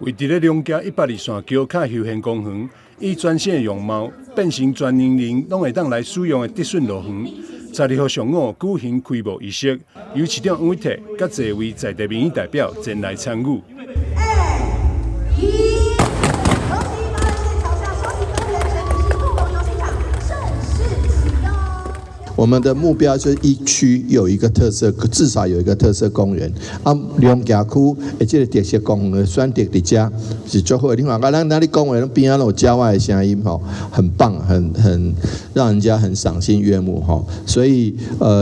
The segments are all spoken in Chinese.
為佇咧龍家102線橋卡休閒公園，以全新的樣貌變成全年齡攏會當來使用的德順路園。12號上午舉行開幕儀式，由市長黃偉哲甲儕位在地民意代表前來參與。我們的目標就是一區有一個特色，至少有一個特色公園。啊，龍家區而且特色公園的選擇佇遮是最好的。另外，咱那裡公園邊啊有郊外的聲音吼，很棒，很讓人家很賞心悅目吼。所以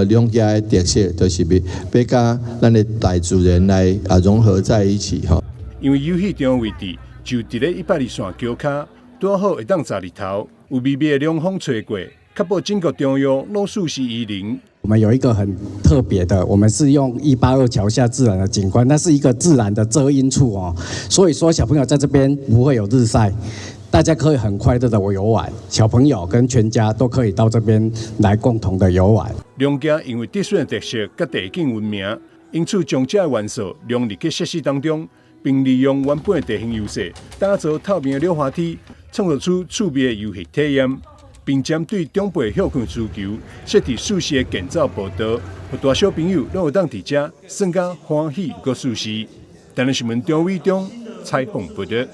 龍家的特色就是要甲咱的大自然來融合在一起吼。因為遊戲場位置就佇咧102線橋卡，拄好會當炸日頭，有微微的涼風吹過。確保整個中央路樹是宜人。我們有一個很特別的，我們是用182橋下自然的景觀，那是一個自然的遮陰處哦，所以說小朋友在這邊不會有日曬，大家可以很快樂的遊玩，小朋友跟全家都可以到這邊來共同的遊玩。龍家因為德順的特色甲地景聞名，因此將這個元素融入去設施當中，並利用原本的地形優勢，打造透明的溜滑梯，創造出趣味的遊戲體驗。並針對長輩休閒需求，設置舒適的建造步道，讓大小朋友攏有當佇遮，算甲歡喜閣舒適。台南新聞張偉忠採訪報道。